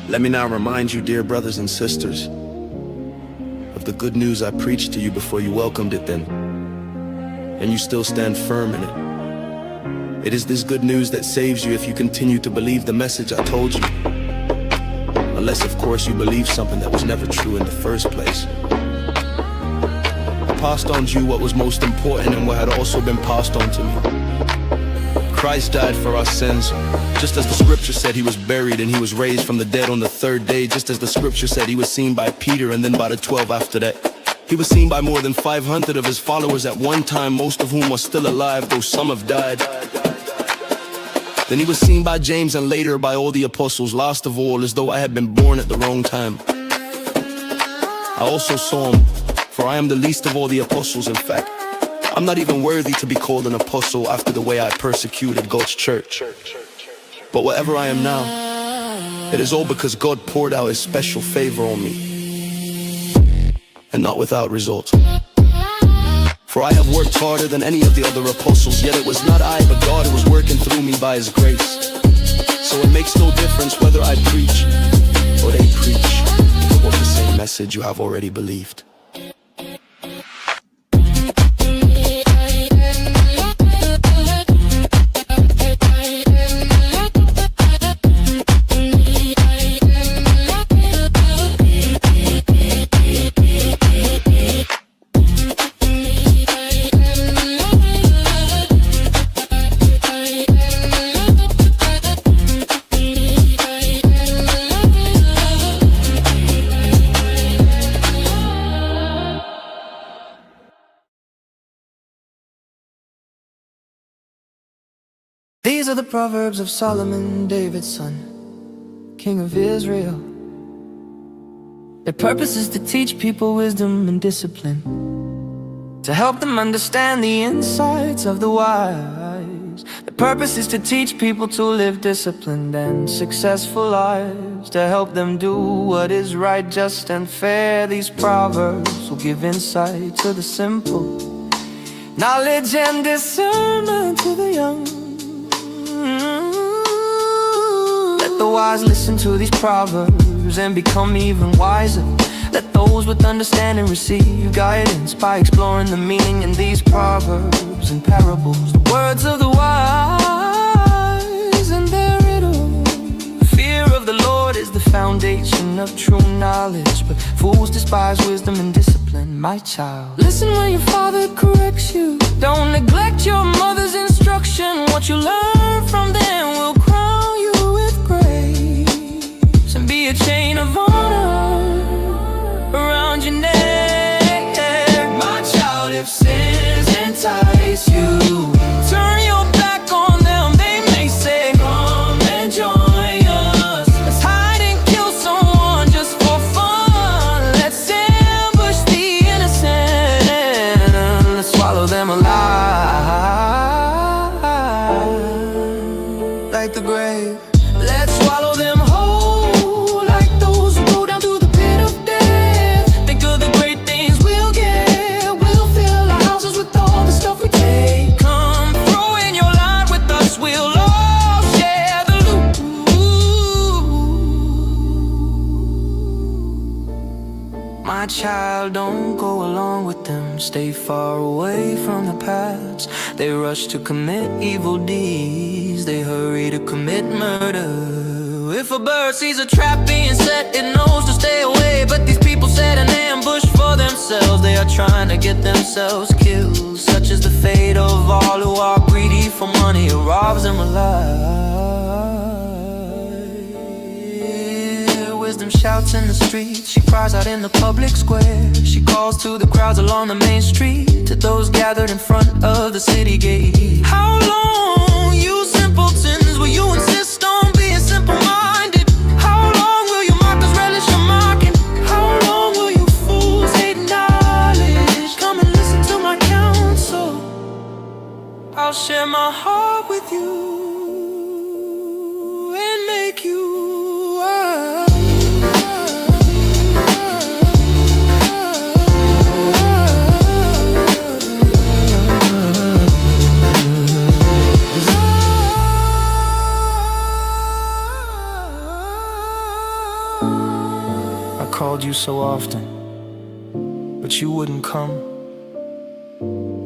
Let me now remind you, dear brothers and sisters, of the good news I preached to you before you welcomed it then, and you still stand firm in it. It is this good news that saves you if you continue to believe the message I told you. Unless, of course, you believe something that was never true in the first place. I passed on to you what was most important and what had also been passed on to me. Christ died for our sins, just as the scripture said. He was buried and he was raised from the dead on the third day, just as the scripture said. He was seen by Peter and then by the 12 after that. He was seen by more than 500 of his followers at one time, most of whom are still alive, though some have died. Then he was seen by Jamz and later by all the apostles, last of all, as though I had been born at the wrong time. I also saw him, for I am the least of all the apostles. In fact, I'm not even worthy to be called an apostle after the way I persecuted God's church. But whatever I am now, it is all because God poured out his special favor on me, and not without result. For I have worked harder than any of the other apostles, yet it was not I but God who was working through me by his grace. So it makes no difference whether I preach or they preach, or the same message you have already believed. These are the Proverbs of Solomon, David's son, King of Israel. Their purpose is to teach people wisdom and discipline, to help them understand the insights of the wise. The purpose is to teach people to live disciplined and successful lives, to help them do what is right, just and fair. These Proverbs will give insight to the simple, knowledge and discernment to the young. Let the wise listen to these proverbs and become even wiser. Let those with understanding receive guidance by exploring the meaning in these proverbs and parables. The words of the wise and their riddles. Fear of the Lord is the foundation of true knowledge, but fools despise wisdom and discipline. My child, listen when your father corrects you. Don't neglect your mother's instruction. What you learn from them will crown you with grace and be a chain of honor around your neck. My child, if sins entice you, turn your back on them. They may say, come and join us. Let's hide and kill someone just for fun. Let's ambush the innocent. Let's swallow them alive like the grave. Let's swallow them whole like those who go down to the pit of death. Think of the great things we'll get. We'll fill our houses with all the stuff we take. Come throw in your line with us. We'll all share the loot. My child, don't go along with them. Stay far away from the paths. They rush to commit evil deeds. They hurry to commit murder. If a bird sees a trap being set, it knows to stay away. But these people set an ambush for themselves. They are trying to get themselves killed. Such is the fate of all who are greedy for money. It robs them alive. Wisdom shouts in the streets. She cries out in the public square. She calls to the crowds along the main street, to those gathered in front of the city gate. How long, you simpletons, will you insist on being simple-minded? How long will you mockers relish your mocking? How long will you fools hate knowledge? Come and listen to my counsel. I'll share my heart with you and make you wise. you so often, but you wouldn't come.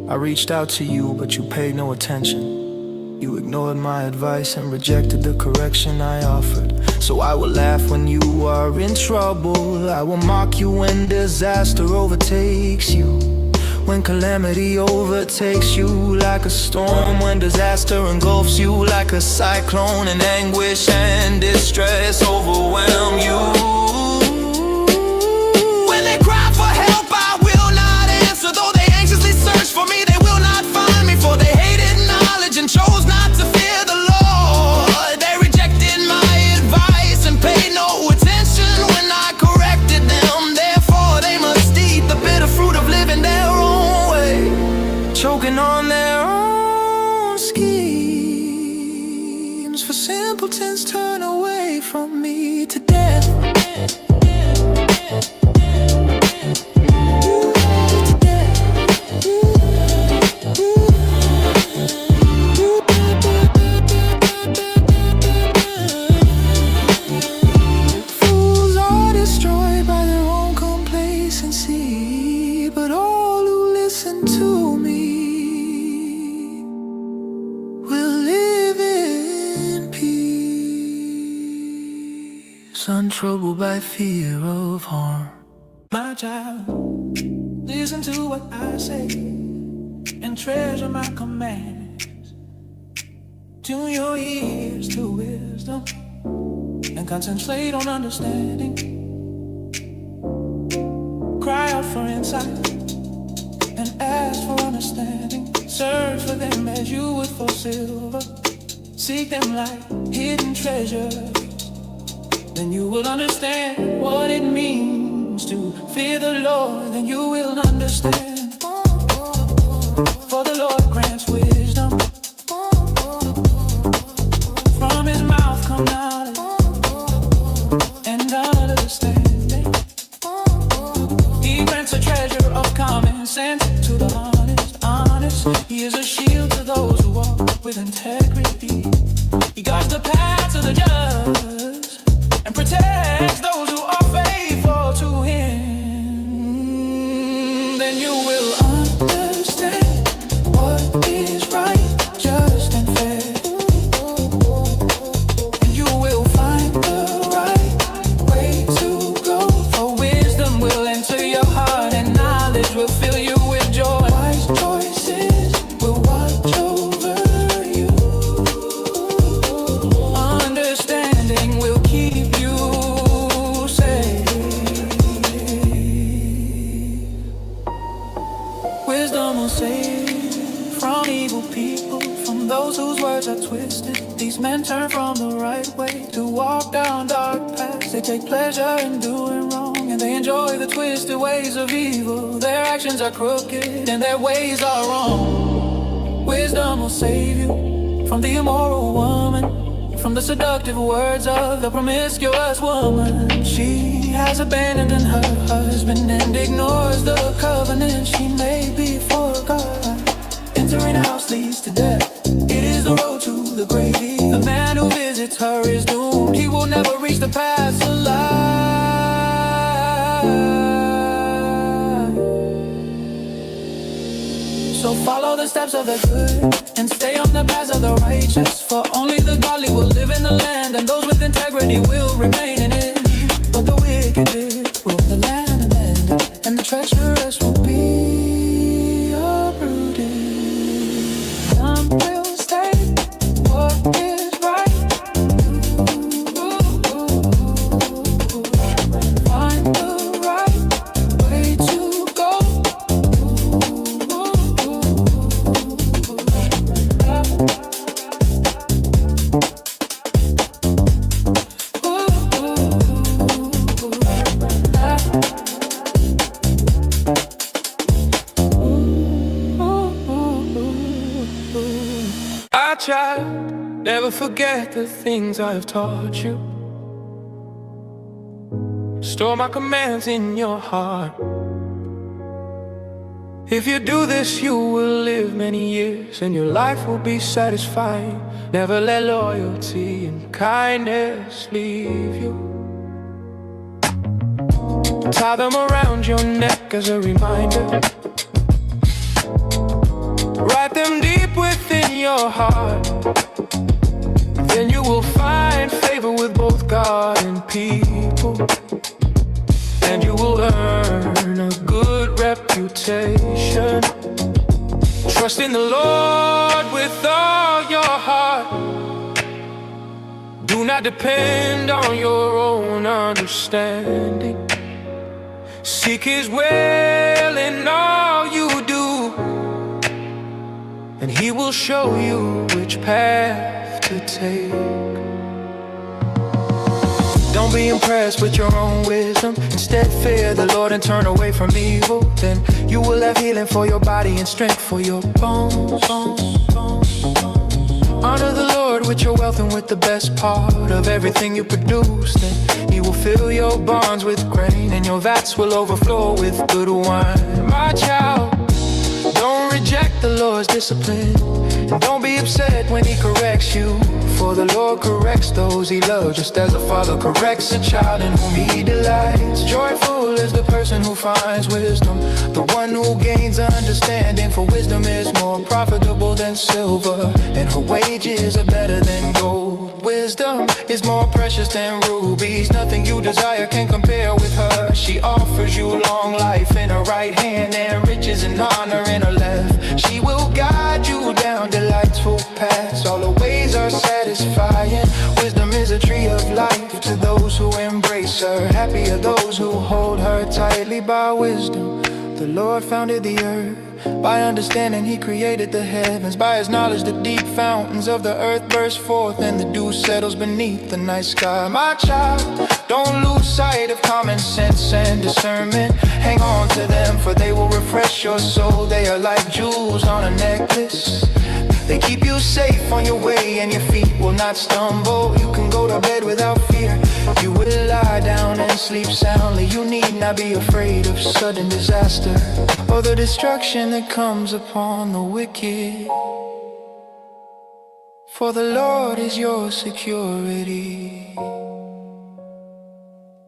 I reached out to you, but you paid no attention. You ignored my advice and rejected the correction I offered. So I will laugh when you are in trouble. I will mock you when disaster overtakes you. When calamity overtakes you like a storm. When disaster engulfs you like a cyclone. And anguish and distress overwhelm you. When they cry for help, I will not answer. Though they anxiously search for me, they will not find me. For they hated knowledge and chose not to fear the Lord. They rejected my advice and paid no attention when I corrected them. Therefore they must eat the bitter fruit of living their own way, choking on their own schemes. For simpletons turn away from me to death. Untroubled by fear of harm. My child, listen to what I say and treasure my commands. Tune your ears to wisdom and concentrate on understanding. Cry out for insight and ask for understanding. Search for them as you would for silver. Seek them like hidden treasures. Then you will understand what it means to fear the Lord. Then you will understand. For the Lord grants wisdom. From his mouth come knowledge and understanding. He grants a treasure of common sense to the honest. He is a shield to those who walk with integrity. He guards the paths of the just and protects those who are faithful to him. Then you will understand what is right, just and fair. And you will find the right way to go. For wisdom will enter your heart and knowledge will fill you with joy. Wise choices will watch over you. Understanding will keep you safe. Wisdom will save from evil people, from those whose words are twisted. These men turn from the right way to walk down dark paths. They take pleasure in doing wrong and they enjoy the twisted ways of evil. Their actions are crooked and their ways are wrong. Wisdom will save you from the immoral woman, from the seductive words of the promiscuous woman. She has abandoned her husband and ignores the covenant she made before God. Entering a house leads to death. It is the road to the grave. The man who visits her is doomed. He will never reach the paths of life. So follow the steps of the good and stay on the paths of the righteous. For only the godly will live in the land, and those with integrity will remain in it. But the wicked will the land abandon, and the treacherous will be uprooted. Some will stay what is right. Find the right way to go. Child, never forget the things I have taught you. Store my commands in your heart. If you do this, you will live many years and your life will be satisfying. Never let loyalty and kindness leave you. Tie them around your neck as a reminder. Write them deep within your heart. Then you will find favor with both God and people, and you will earn a good reputation. Trust in the Lord with all your heart. Do not depend on your own understanding. Seek His will in all you do, and He will show you which path to take. Don't be impressed with your own wisdom. Instead, fear the Lord and turn away from evil. Then you will have healing for your body and strength for your bones. Honor the Lord with your wealth and with the best part of everything you produce. Then He will fill your barns with grain, and your vats will overflow with good wine. My child, don't reject the Lord's discipline, and don't be upset when He corrects you. For the Lord corrects those He loves, just as a father corrects a child in whom He delights. Joyful is the person who finds wisdom, the one who gains understanding. For wisdom is more profitable than silver, and her wages are better than gold. Wisdom is more precious than rubies. Nothing you desire can compare with her. She offers you long life in her right hand, and riches and honor in her left. She will guide you down delightful paths. All her ways are satisfying. Wisdom is a tree of life to those who embrace her. Happy are those who hold her tightly. By wisdom the Lord founded the earth. By understanding He created the heavens. By His knowledge the deep fountains of the earth burst forth, and the dew settles beneath the night sky. My child, don't lose sight of common sense and discernment. Hang on to them, for they will refresh your soul. They are like jewels on a necklace. They keep you safe on your way, and your feet will not stumble. You can go to bed without fear. You will lie down and sleep soundly. You need not be afraid of sudden disaster or the destruction that comes upon the wicked. For the Lord is your security.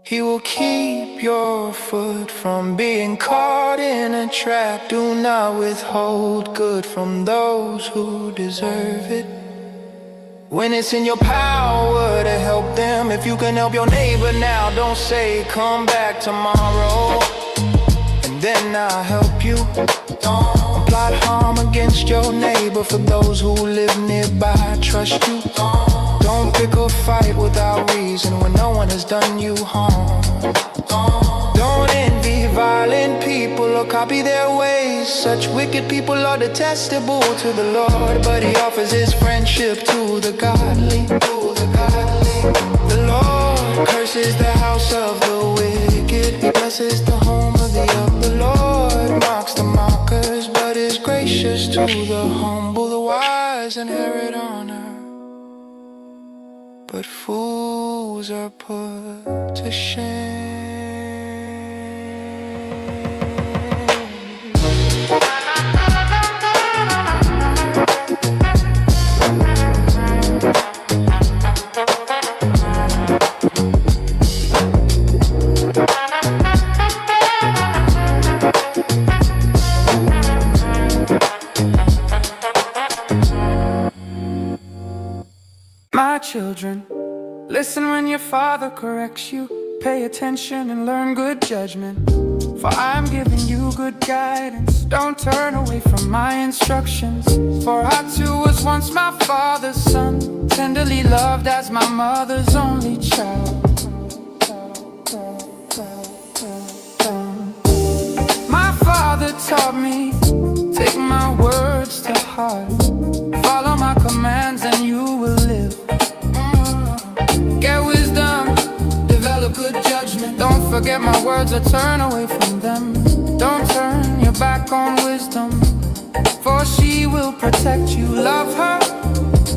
He will keep your foot from being caught in a trap. Do not withhold good from those who deserve it. When it's in your power to help them, if you can help your neighbor now, don't say come back tomorrow and then I'll help you. Don't plot harm against your neighbor. For those who live nearby, trust you. Don't pick a fight without reason when no one has done you harm. Don't envy violent people or copy their ways. Such wicked people are detestable to the Lord, but He offers His friendship to the godly. The Lord curses the house of the wicked. He blesses the home of the upright. The Lord mocks the mockers, but is gracious to the humble. The wise inherit honor, but fools are put to shame. My children, listen when your father corrects you. Pay attention and learn good judgment, for I'm giving you good guidance. Don't turn away from my instructions, for I too was once my father's son, tenderly loved as my mother's only child. My father taught me, take my words to heart. Follow my commands and you will live. Get wisdom, develop good judgment. Don't forget my words or turn away from them. Don't turn your back on wisdom, for she will protect you. Love her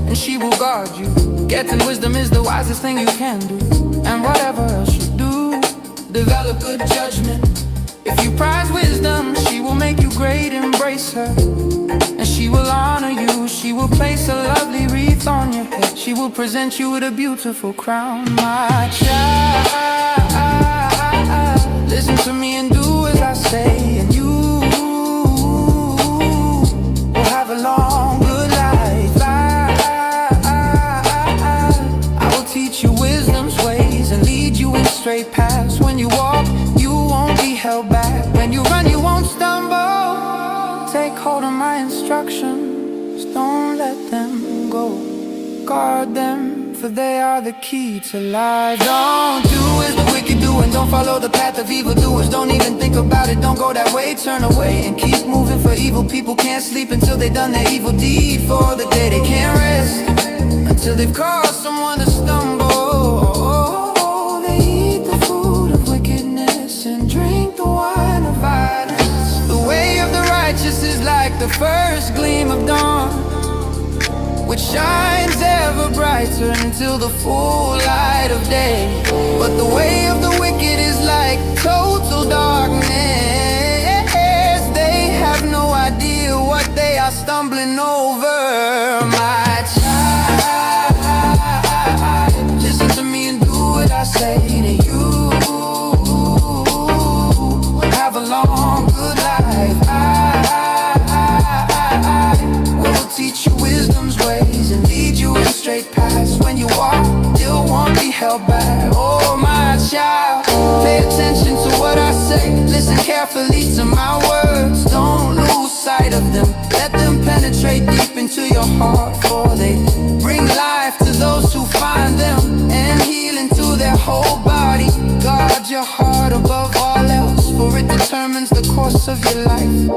and she will guard you. Getting wisdom is the wisest thing you can do. And whatever else you do, develop good judgment. If you prize wisdom, she will make you great, embrace her. And she will honor you, she will place a lovely wreath on your head. She will present you with a beautiful crown. My child, Listen to me and do as I say, and you will have a long, good life. I will teach you wisdom's ways and lead you in straight paths. When you walk, you won't be held back. When you run, you won't stumble. Take hold of my instructions, don't let them go. Guard them, for they are the key to life. Don't do as the wicked do, and don't follow the path of evildoers. Don't even think about it, don't go that way. Turn away and keep moving, for evil people can't sleep until they've done their evil deed. For the day they can't rest until they've caused someone to stumble. They eat the food of wickedness and drink the wine of violence. The way of the righteous is like the first gleam of dawn, which shines ever brighter until the full light of day. But the way of the wicked is like total darkness. They have no idea what they are stumbling over. My child, listen to me and do what I say, and you have a long, good life. I will teach you wisdom's ways and lead you in straight paths. When you walk, you won't be held back. Oh, my child, pay attention to what I say. Listen carefully to my words. Don't lose sight of them. Let them penetrate deep into your heart, for they bring life to those who find them and healing to their whole body. Guard your heart above all else, for it determines the course of your life.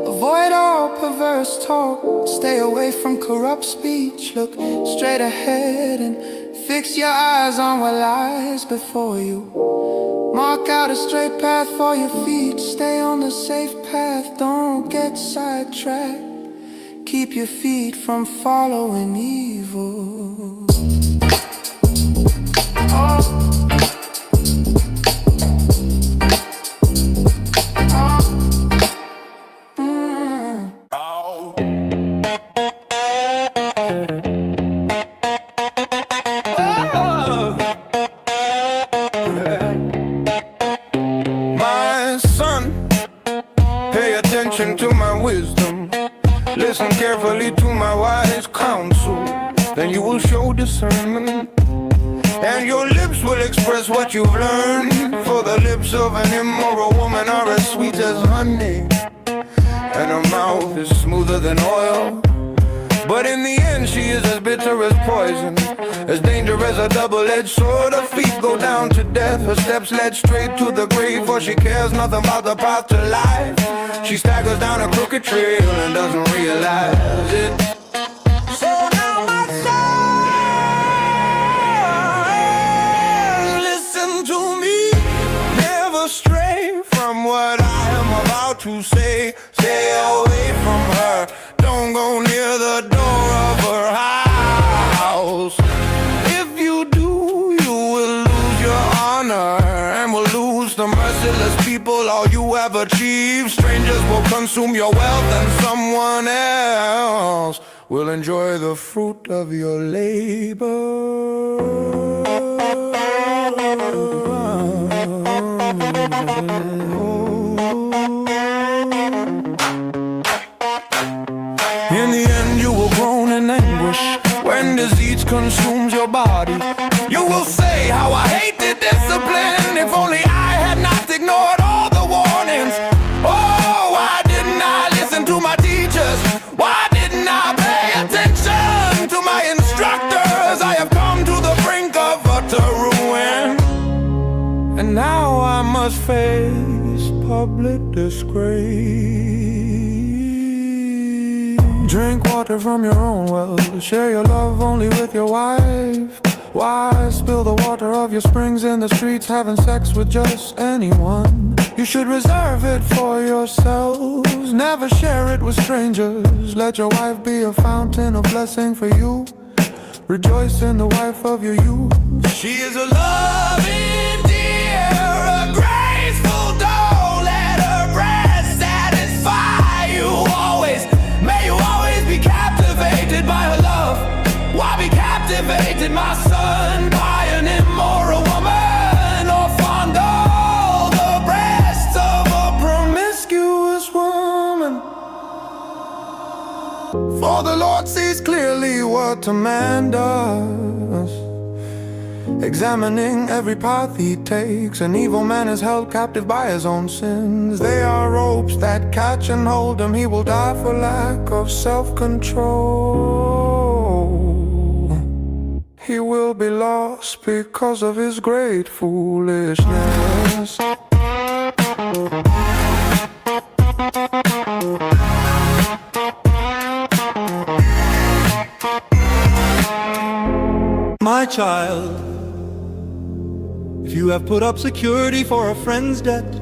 Avoid all perverse talk, stay away from corrupt speech. Look straight ahead and fix your eyes on what lies before you. Mark out a straight path for your feet. Stay on the safe path, don't get sidetracked. Keep your feet from following evil. To my wisdom, listen carefully to my wise counsel, then you will show discernment, and your lips will express what you've learned. For the lips of an immoral woman are as sweet as honey, and her mouth is smoother than oil. But in the end she is as bitter as poison, as dangerous as a double-edged sword. Her feet go down to death, her steps led straight to the grave. For she cares nothing about the path to life. She staggers down a crooked trail and doesn't realize it. So now my son, listen to me. Never stray from what I am about to say. Stay away from her, don't go near the door of her house. If you do, you will lose your honor and will lose the merciless people all you have achieved. Strangers will consume your wealth and someone else will enjoy the fruit of your labor. In the end you will groan in anguish when disease consumes your body. You will say, how I hate the discipline. If only I had not ignored all the warnings. Oh, why didn't I listen to my teachers? Why didn't I pay attention to my instructors? I have come to the brink of utter ruin, and now I must face public disgrace. Drink water from your own well, share your love only with your wife. Why spill the water of your springs in the streets, having sex with just anyone? You should reserve it for yourselves, never share it with strangers. Let your wife be a fountain of blessing for you. Rejoice in the wife of your youth. She is a loving dear, a graceful doe. Let her breast satisfy you always. May you always be captivated by her love. Why be captivated, my son, by an immoral woman, or fondle the breast For the Lord sees clearly what a man does, examining every path he takes. An evil man is held captive by his own sins. They are ropes that catch and hold him. He will die for lack of self-control. He will be lost because of his great foolishness. My child, if you have put up security for a friend's debt,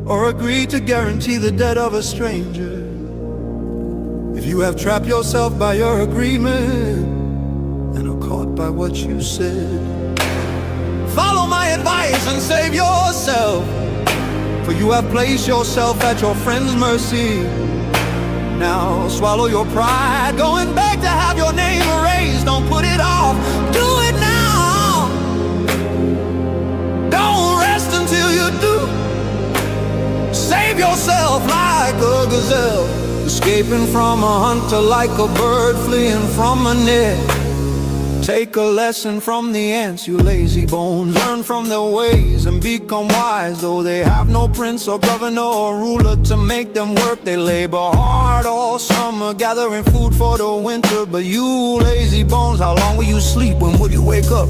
or agreed to guarantee the debt of a stranger, if you have trapped yourself by your agreement and are caught by what you said, follow my advice and save yourself, for you have placed yourself at your friend's mercy. Now swallow your pride, go and beg to have your name erased. Don't put it off, do it now. Don't rest until you do. Save yourself like a gazelle, escaping from a hunter like a bird fleeing from a net. Take a lesson from the ants, you lazy bones. Learn from their ways and become wise. Though they have no prince or governor or ruler to make them work, they labor hard all summer, gathering food for the winter. But you lazy bones, how long will you sleep? When will you wake up?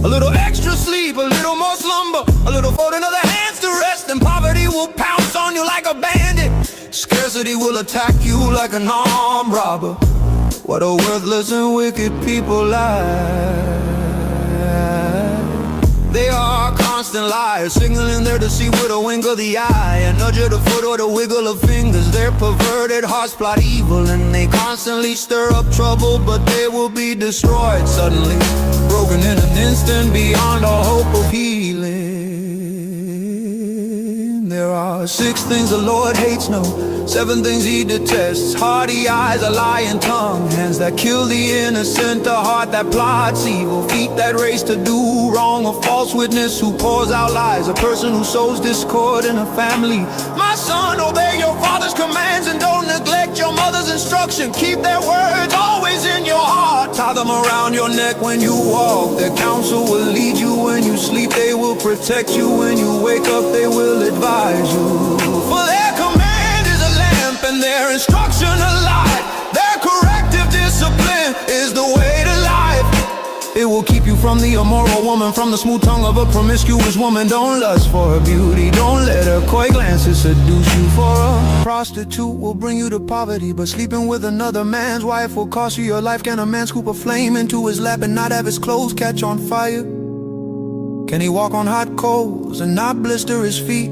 A little extra sleep, a little more slumber, a little folding of the hands to rest, and poverty will pounce on you like a bandit. Scarcity will attack you like an armed robber. What a worthless and wicked people lie. They are constant liars, signaling their deceit with a wink of the eye, a nudge of the foot or the wiggle of fingers. Their perverted hearts plot evil, and they constantly stir up trouble, but they will be destroyed suddenly, broken in an instant beyond all hope of healing. There are 6 things the Lord hates, no, 7 things he detests: haughty eyes, a lying tongue, hands that kill the innocent, a heart that plots evil, feet that race to do wrong, a false witness who pours out lies, a person who sows discord in a family. My son, obey your father's commands and don't neglect your mother's instruction. Keep their words always in your heart, tie them around your neck when you walk. Their counsel will lead you when you sleep, they will protect you when you wake up, they will advise you. For their command is a lamp and their instruction a light. Their corrective discipline is the way to life. It will keep you from the immoral woman, from the smooth tongue of a promiscuous woman. Don't lust for her beauty, don't let her coy glances seduce you. For a prostitute will bring you to poverty, but sleeping with another man's wife will cost you your life. Can a man scoop a flame into his lap and not have his clothes catch on fire? Can he walk on hot coals and not blister his feet?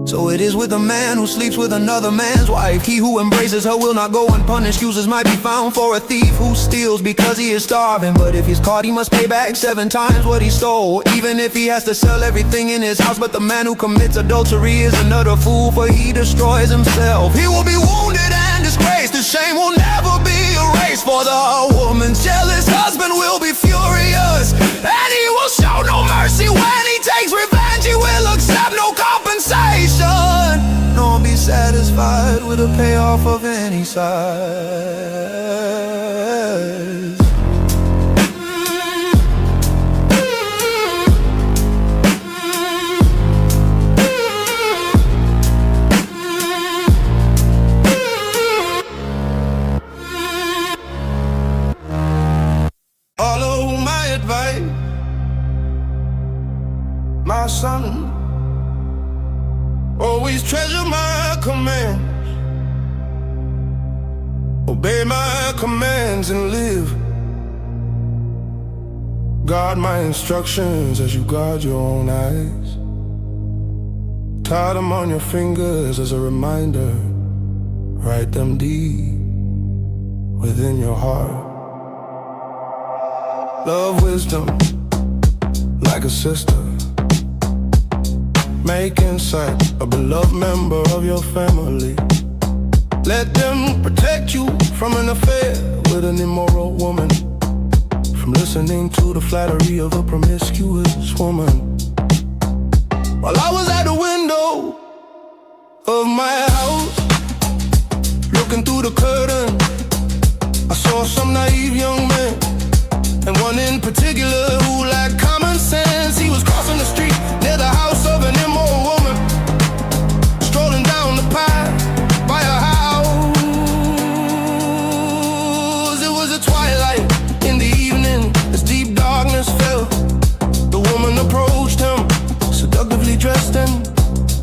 So it is with a man who sleeps with another man's wife. He who embraces her will not go unpunished. Excuses might be found for a thief who steals because he is starving, but if he's caught he must pay back 7 times what he stole, even if he has to sell everything in his house. But the man who commits adultery is another fool, for he destroys himself. He will be wounded and disgraced, his shame will never be erased. For the woman's jealous husband will be furious, and he will show no mercy. When he takes revenge, he will accept no compensation, nor be satisfied with a payoff of any size. Follow my advice, my son. Always treasure my commands, obey my commands and live. Guard my instructions as you guard your own eyes. Tie them on your fingers as a reminder. Write them deep within your heart. Love wisdom like a sister. Make insight a beloved member of your family. Let them protect you from an affair with an immoral woman, from listening to the flattery of a promiscuous woman. While I was at the window of my house, looking through the curtain, I saw some naive young men, and one in particular who lacked common sense. He was crossing the street near the house of an immoral woman, strolling down the path by her house. It was a twilight in the evening as deep darkness fell. The woman approached him, seductively dressed and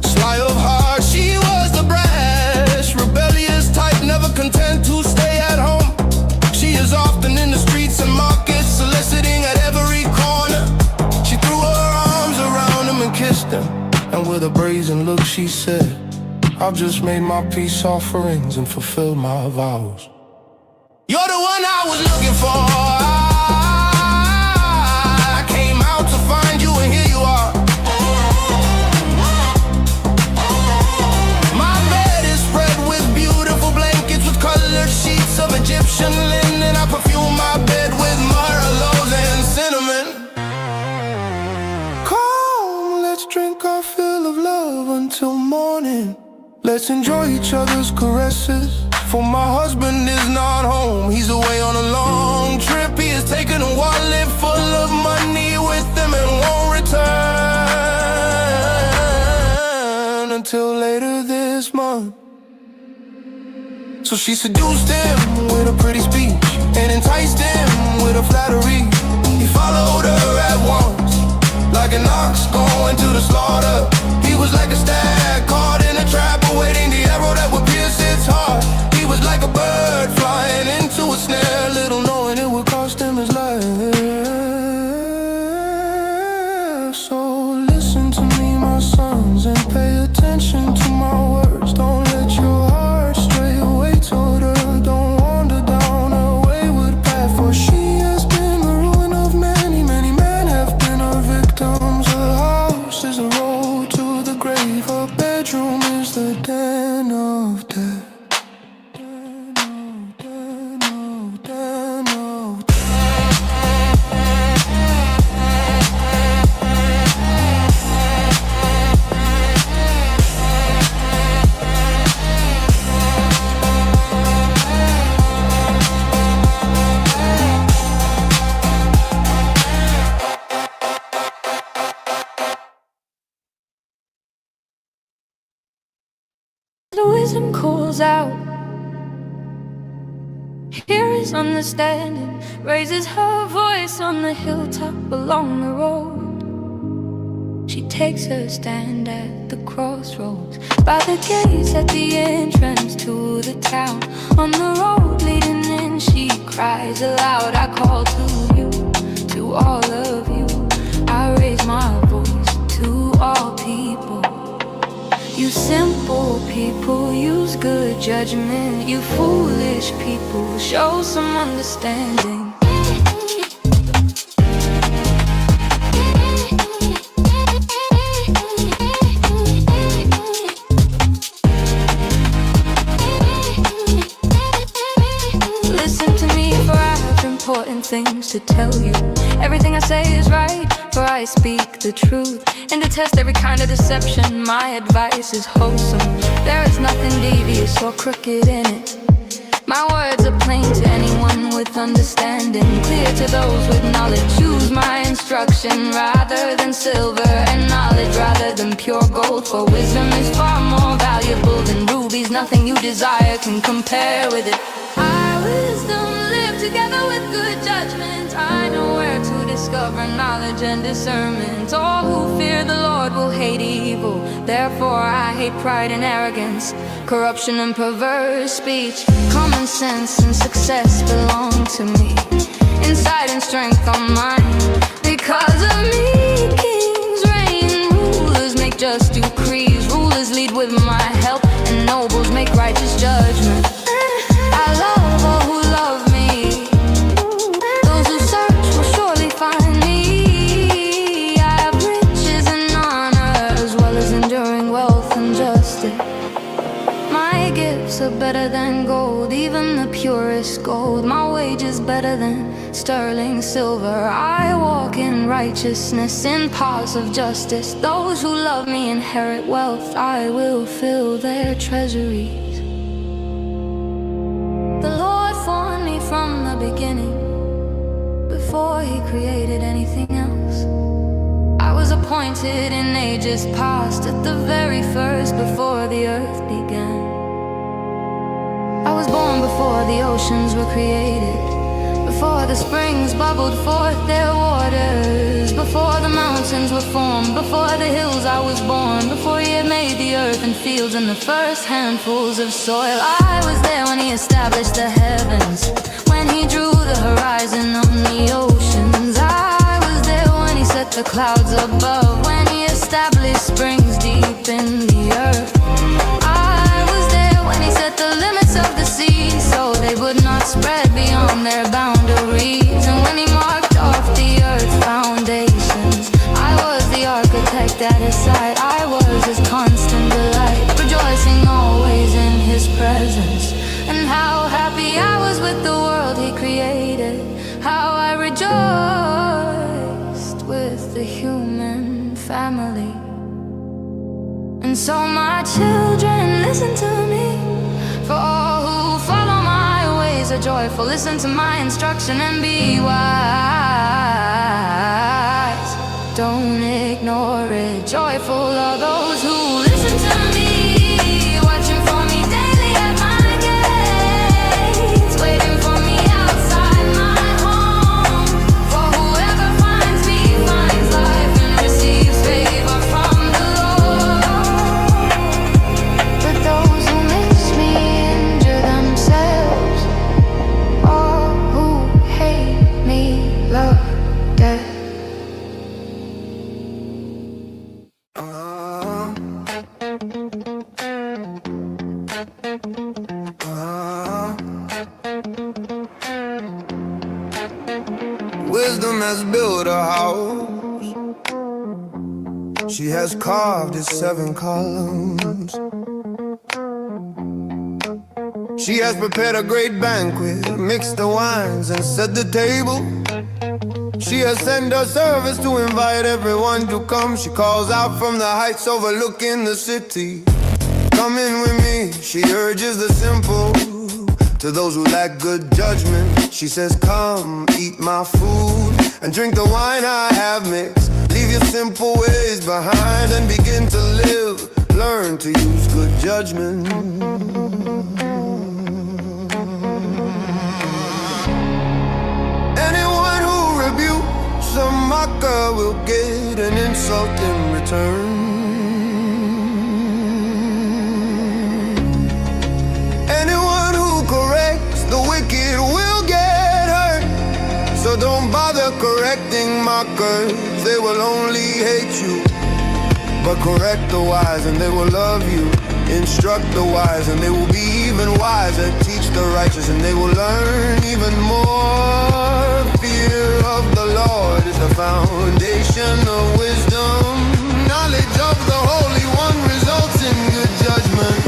sly of heart. She was the brash, rebellious type, never content to stay at home. She is often in the streets and markets, soliciting at every corner. She threw her arms around him and kissed him, and with a brazen look she said, I've just made my peace offerings and fulfilled my vows. You're the one I was looking for. I came out to find you, and here you are. My bed is spread with beautiful blankets, with colored sheets of Egyptian linen. I perfume my bed with myrrh, aloes, and cinnamon. Come, let's drink our fill of love until morning. Let's enjoy each other's caresses, for my husband is not home. He's away on a long trip. He has taken a wallet full of money with him and won't return until later this month. So she seduced him with a pretty speech and enticed him with a flattery. He followed her at once, like an ox going to the slaughter. He was like a stag caught in a trap, awaiting the arrow that would pierce its heart. He was like a bird flying into a snare, little knowing it would cost him his life. So listen to me, my sons, and pay attention to my words. Don't let your heart stray away toward her. Don't wander down a wayward path, for she has been the ruin of many. Many men have been her victims. Her house is a road to the grave. Her bedroom is the den of death. The wisdom calls out. Here is understanding, raises her voice on the hilltop along the road. She takes her stand at the crossroads, by the gates at the entrance to the town. On the road leading in, she cries aloud, I call to you, to all of you. I raise my voice to all people. You simple people, use good judgment. You foolish people, show some understanding. Listen to me, for I have important things to tell you. Everything I say is right, for I speak the truth. And to test every kind of deception, my advice is wholesome. There is nothing devious or crooked in it. My words are plain to anyone with understanding, clear to those with knowledge. Use my instruction rather than silver, and knowledge rather than pure gold. For wisdom is far more valuable than rubies. Nothing you desire can compare with it. Our wisdom live together with good judgment. I know where to discover knowledge and discernment. All who fear the Lord will hate evil. Therefore I hate pride and arrogance, corruption and perverse speech. Common sense and success belong to me. Insight and strength are mine. Because of me, kings reign, rulers make just decrees. Rulers lead with my help, and nobles make righteous judgment. I love all who love me. Those who search will surely find me. I have riches and honor, as well as enduring wealth and justice. My gifts are better than gold, even the purest gold. My wage is better than sterling silver. I walk in righteousness, in paths of justice. Those who love me inherit wealth. I will fill their treasuries. created anything else. I was appointed in ages past, at the very first, before the earth began. I was born before the oceans were created, before the springs bubbled forth their waters, before the mountains were formed, before the hills I was born, before he had made the earth and fields and the first handfuls of soil. I was there when he established the heavens, when he drew the horizon on the oceans. I was there when he set the clouds above, when he established springs deep in the earth. I was there when he set the limits of the sea, so they would not spread beyond their boundaries. And when he marked off the earth's foundations, I was the architect at his side. I was his constant delight, rejoicing always in his presence. And how happy I was with the world he created, how I rejoiced with the human family. And so my children, listen to me, for all who follow my ways are joyful. Listen to my instruction and be wise. Don't ignore it. Joyful are those who listen to me, watching for me daily at my gates, waiting for me outside my home. For whoever finds me finds life and receives favor from the Lord. But those who miss me injure themselves. All who hate me love death. Wisdom has built a house. She has carved its 7 columns. She has prepared a great banquet, mixed the wines and set the table. She has sent her servants to invite everyone to come. She calls out from the heights overlooking the city. Come in with me, she urges the simple. To those who lack good judgment, she says, come, eat my food and drink the wine I have mixed. Leave your simple ways behind and begin to live. Learn to use good judgment. Anyone who rebukes a mocker will get an insult in return. Anyone who corrects the wicked will get hurt. So don't bother correcting mockers, they will only hate you. But correct the wise and they will love you. Instruct the wise and they will be even wiser. Teach the righteous and they will learn even more. Fear of the Lord is the foundation of wisdom. Knowledge of the Holy One results in good judgment.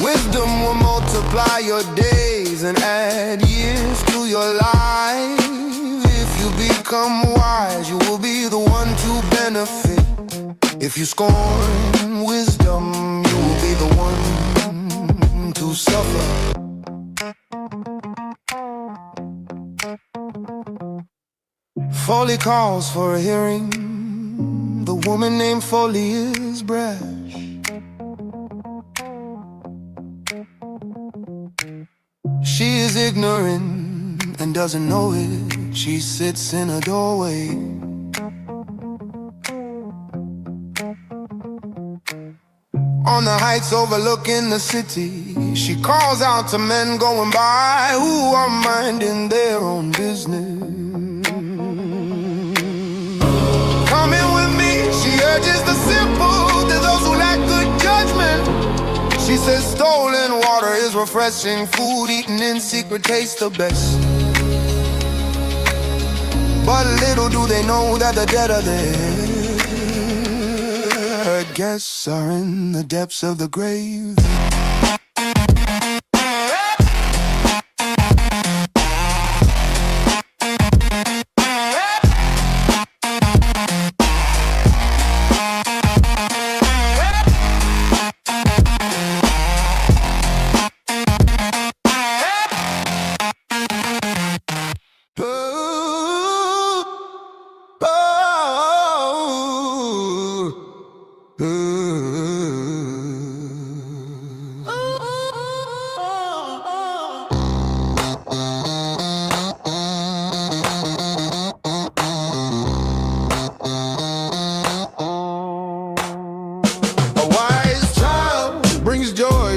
Wisdom will multiply your days and add years to your life. If you become wise, you will be the one to benefit. If you scorn wisdom, you will be the one to suffer. Folly calls for a hearing. The woman named Folly is brash. She is ignorant and doesn't know it. She sits in a doorway. On the heights overlooking the city, she calls out to men going by who are minding their own business. Come in with me, she urges the simple, to those who lack good judgment. She says stolen water is refreshing, food eaten in secret tastes the best. But little do they know that the dead are there. Her guests are in the depths of the grave.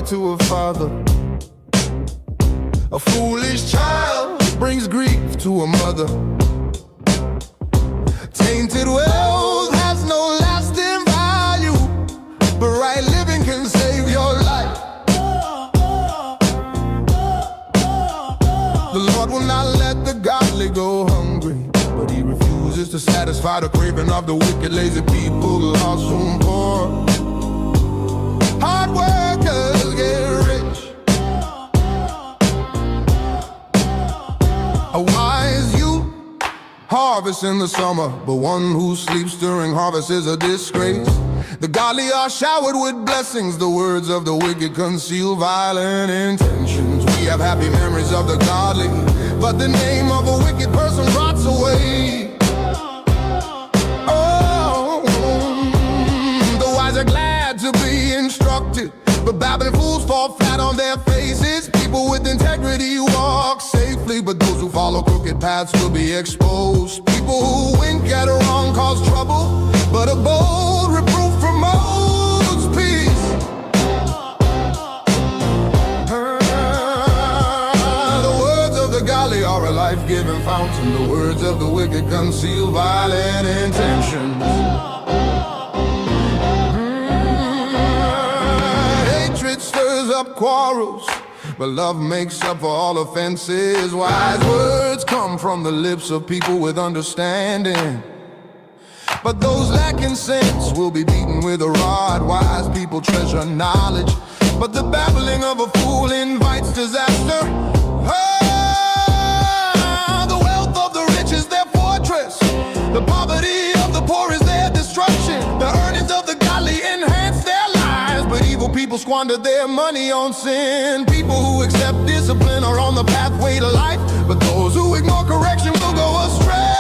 to a father. A foolish child brings grief to a mother. Tainted wealth has no lasting value, but right living can save your life. The Lord will not let the godly go hungry, but He refuses to satisfy the craving of the wicked. Lazy people are soon poor. Hard workers get rich. A wise youth harvests in the summer, but one who sleeps during harvest is a disgrace. The godly are showered with blessings, the words of the wicked conceal violent intentions. We have happy memories of the godly, but the name of a wicked person rots away. Oh, the wise are glad to be instructed, but babbling fools fall flat on their faces. People with integrity walk safely, but those who follow crooked paths will be exposed. People who wink at a wrong cause trouble, but a bold reproof promotes peace. The words of the godly are a life-giving fountain. The words of the wicked conceal violent intentions. Hatred stirs up quarrels, but love makes up for all offenses. Wise words come from the lips of people with understanding, but those lacking sense will be beaten with a rod. Wise people treasure knowledge, but the babbling of a fool invites disaster. The wealth of the rich is their fortress, the poverty of the poor is their destruction. The earnings of the godly enhance their lives, but evil people squander their money on sin. People who accept discipline are on the pathway to life, but those who ignore correction will go astray.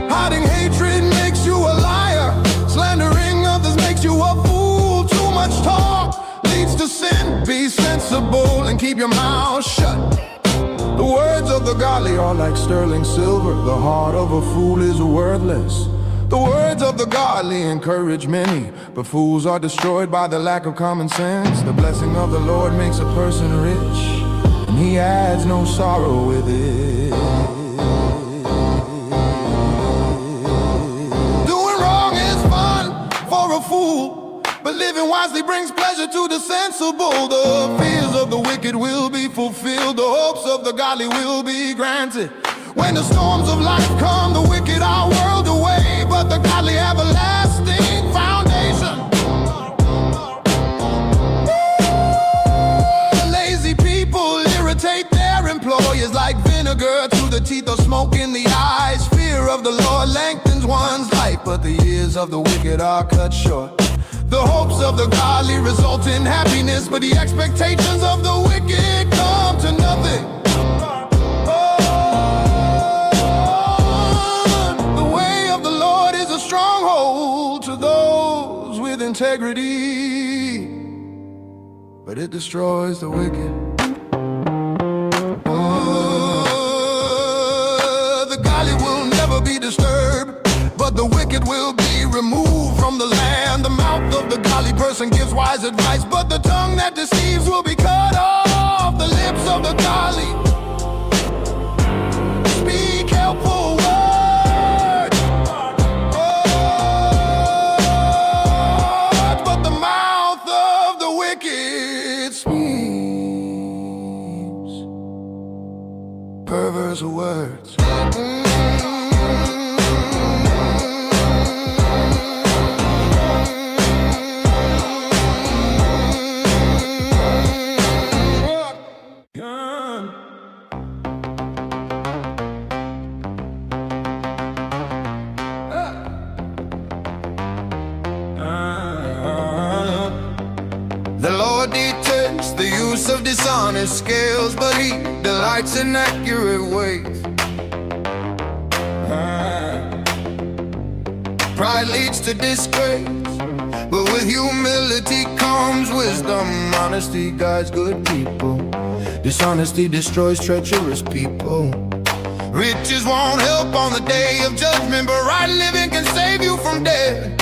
Hiding hatred makes you a liar. Slandering others makes you a fool. Too much talk leads to sin. Be sensible and keep your mouth shut. The words of the godly are like sterling silver. The heart of a fool is worthless. The words of the godly encourage many, but fools are destroyed by the lack of common sense. The blessing of the Lord makes a person rich, and He adds no sorrow with it. Doing wrong is fun for a fool, but living wisely brings pleasure to the sensible. The fears of the wicked will be fulfilled, the hopes of the godly will be granted. When the storms of life come, the wicked are whirled away, but the godly have a lasting foundation. Lazy people irritate their employers like vinegar to the teeth or smoke in the eyes. Fear of the Lord lengthens one's life, but the years of the wicked are cut short. The hopes of the godly result in happiness, but the expectations of the wicked come to nothing. Stronghold to those with integrity, but it destroys the wicked. The godly will never be disturbed, but the wicked will be removed from the land. The mouth of the godly person gives wise advice, but the tongue that deceives will be cut off. The lips of the godly speak helpful words, perverse words. The Lord detests the use of dishonest scales, but He delights in accurate weights. Pride leads to disgrace, but with humility comes wisdom. Honesty guides good people, dishonesty destroys treacherous people. Riches won't help on the day of judgment, but right living can save you from death.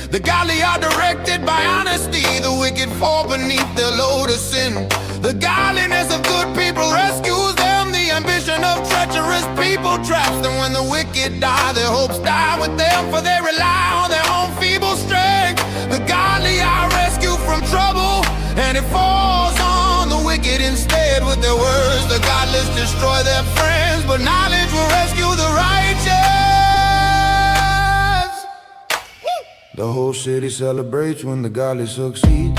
The godly are directed by honesty, the wicked fall beneath their load of sin. The godliness of good people rescues them, the ambition of treacherous people traps them. When the wicked die, their hopes die with them, for they rely on their own feeble strength. The godly are rescued from trouble, and it falls on the wicked instead. With their words, the godless destroy their friends, but knowledge will rescue the righteous. The whole city celebrates when the godly succeed.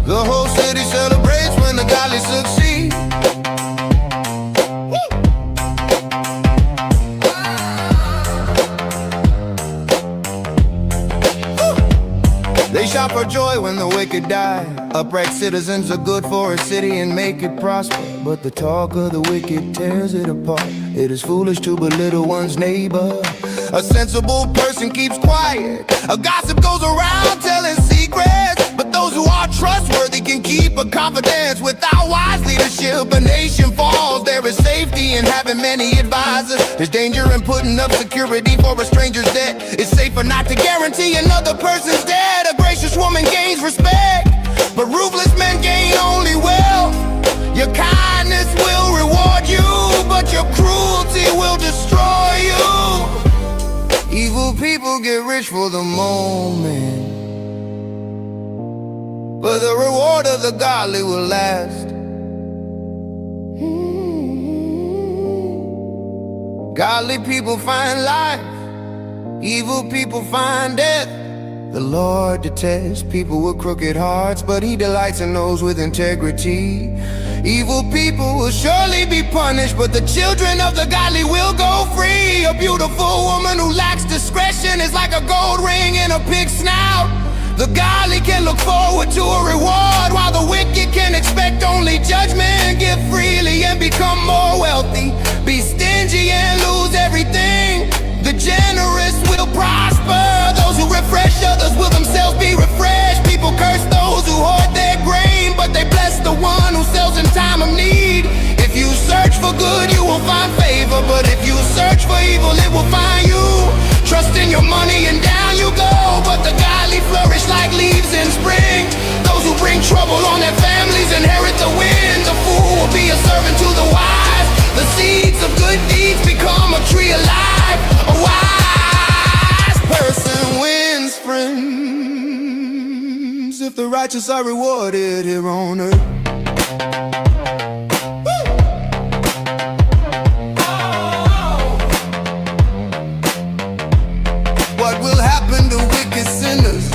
The whole city celebrates when the godly succeed. They shout for joy when the wicked die. Upright citizens are good for a city and make it prosper, but the talk of the wicked tears it apart. It is foolish to belittle one's neighbor. A sensible person keeps quiet. A gossip goes around telling secrets, but those who are trustworthy can keep a confidence. Without wise leadership, a nation falls. There is safety in having many advisors. There's danger in putting up security for a stranger's debt. It's safer not to guarantee another person's debt. A gracious woman gains respect, but ruthless men gain only wealth. Your kindness will reward you, but your cruelty will destroy you. Evil people get rich for the moment, but the reward of the godly will last. Godly people find life, evil people find death. The Lord detests people with crooked hearts, but He delights in those with integrity. Evil people will surely be punished, but the children of the godly will go free. A beautiful woman who lacks discretion is like a gold ring in a pig's snout. The godly can look forward to a reward, while the wicked can expect only judgment. Give freely and become more wealthy, be stingy and lose everything. The generous will prosper, those who refresh others will themselves be refreshed. People curse those who hoard their grain, but they bless the one who sells in time of need. If you search for good, you will find favor, but if you search for evil, it will find you. Trust in your money and down you go, but the godly flourish like leaves in spring. Those who bring trouble on their families inherit the wind. The fool will be a servant to the wise. The seeds of good deeds become a tree alive. A wise person wins friends if the righteous are rewarded here on earth. What will happen to wicked sinners?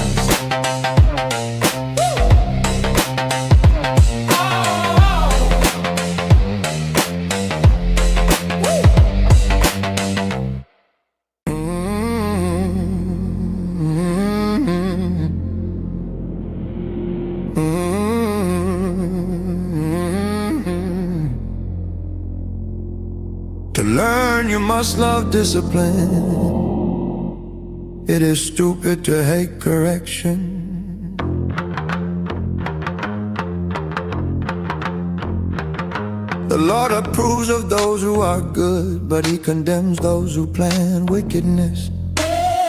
To learn, you must love discipline. It is stupid to hate correction. The Lord approves of those who are good, but He condemns those who plan wickedness.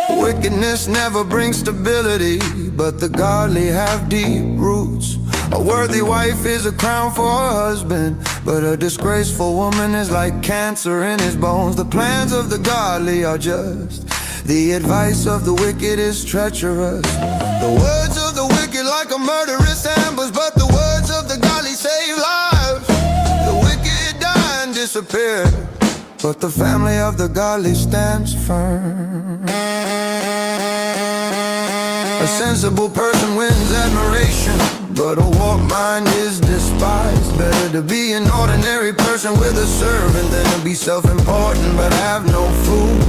Wickedness never brings stability, but the godly have deep roots. A worthy wife is a crown for her husband, but a disgraceful woman is like cancer in his bones. The plans of the godly are just, the advice of the wicked is treacherous. The words of the wicked like a murderous ambush, but the words of the godly save lives. The wicked die and disappear, but the family of the godly stands firm. A sensible person wins admiration, but a warped mind is despised. Better to be an ordinary person with a servant than to be self-important but have no food.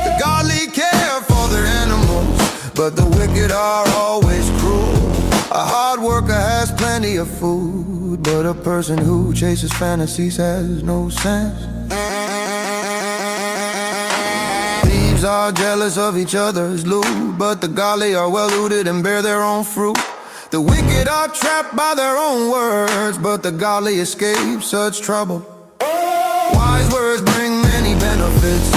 The godly care for their animals, but the wicked are always cruel. A hard worker has plenty of food, but a person who chases fantasies has no sense. Thieves are jealous of each other's loot, but the godly are well looted and bear their own fruit. The wicked are trapped by their own words, but the godly escape such trouble. words bring many benefits,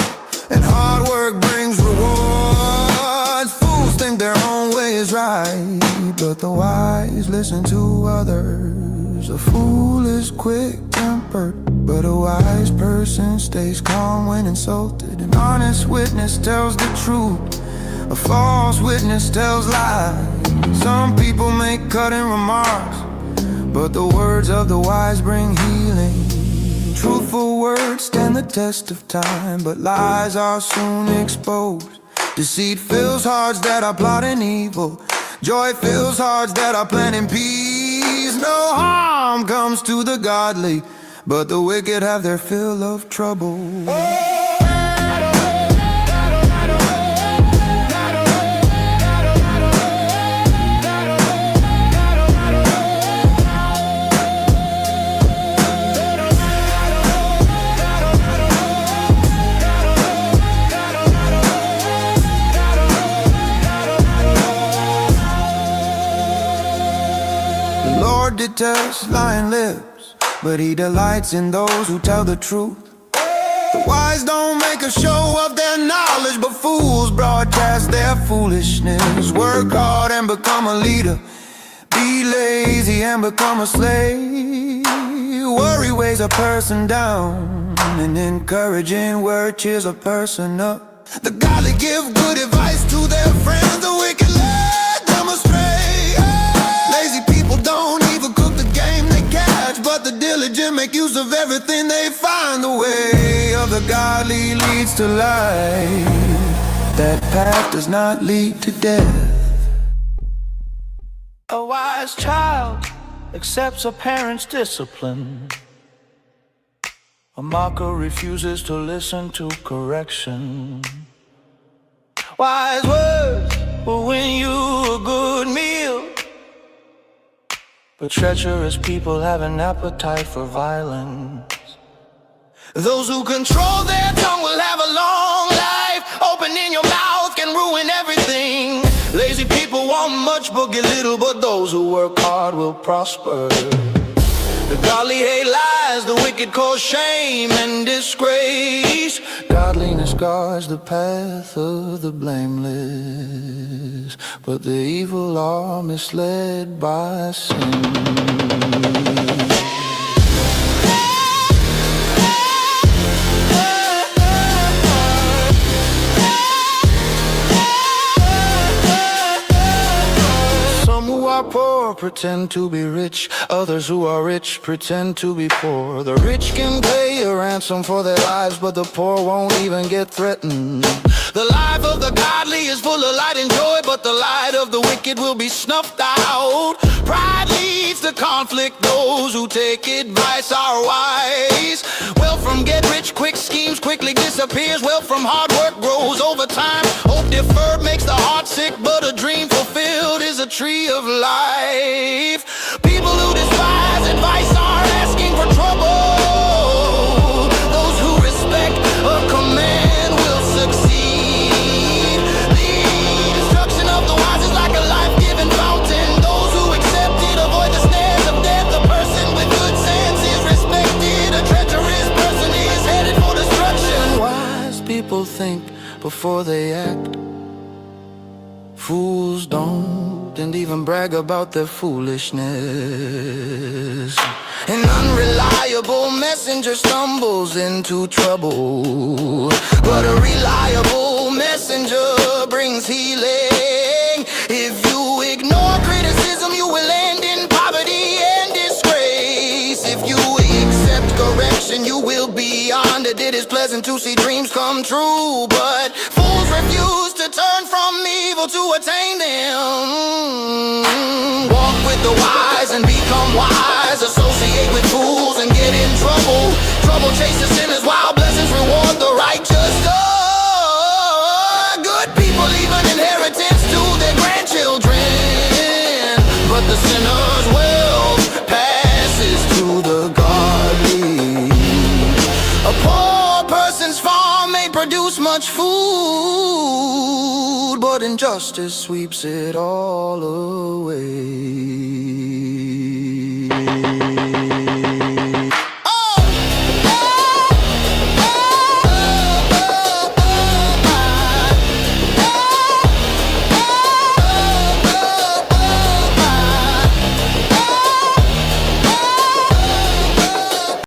and hard work brings rewards. Fools think their own way is right, but the wise listen to others. A fool is quick-tempered, but a wise person stays calm when insulted. An honest witness tells the truth, a false witness tells lies. Some people make cutting remarks, but the words of the wise bring healing. Truthful words stand the test of time, but lies are soon exposed. Deceit fills hearts that are plotting evil, joy fills hearts that are planning peace. No harm comes to the godly, but the wicked have their fill of trouble. The Lord detests lying lips, but He delights in those who tell the truth. The wise don't make a show of their knowledge, but fools broadcast their foolishness. Work hard and become a leader, be lazy and become a slave. Worry weighs a person down, and encouraging word cheers a person up. The godly give good advice to their friends, the wicked lead them astray. Lazy people don't even cook the game they catch, but the diligent make use of everything they find. The way of the godly leads to life, that path does not lead to death. A wise child accepts a parent's discipline. A mocker refuses to listen to correction. Wise words will win you a good meal, but treacherous people have an appetite for violence. Those who control their tongue will have a long life. Opening your mouth can ruin everything. Lazy people want much but get little, but those who work hard will prosper. The godly hate lies, the wicked cause shame and disgrace. Godliness guards the path of the blameless, but the evil are misled by sin. Poor pretend to be rich, others who are rich pretend to be poor. The rich can pay a ransom for their lives, but the poor won't even get threatened. The life of the godly is full of light and joy, but the light of the wicked will be snuffed out. Pride leads to conflict, those who take advice are wise. Wealth from get rich quick schemes quickly disappears. Wealth from hard work grows over time. Hope deferred makes the heart sick, but a dream fulfilled is a tree of life. People who despise advice are asking for trouble. Those who respect a command will succeed. The destruction of the wise is like a life-giving fountain. Those who accept it avoid the snares of death. A person with good sense is respected. A treacherous person is headed for destruction. Wise people think before they act. Fools don't, and even brag about their foolishness. An unreliable messenger stumbles into trouble, but a reliable messenger brings healing. If you ignore criticism, you will end in poverty and disgrace. If you accept correction, you will be honored. It is pleasant to see dreams come true, but fools refuse to turn from evil to attain them. Walk with the wise and become wise. Associate with fools and get in trouble. Trouble chases sinners while blessings reward the righteous. Good people leave an inheritance to their grandchildren, but the sinner's wealth passes to the godly. A poor person's farm may produce much food, but injustice sweeps it all away.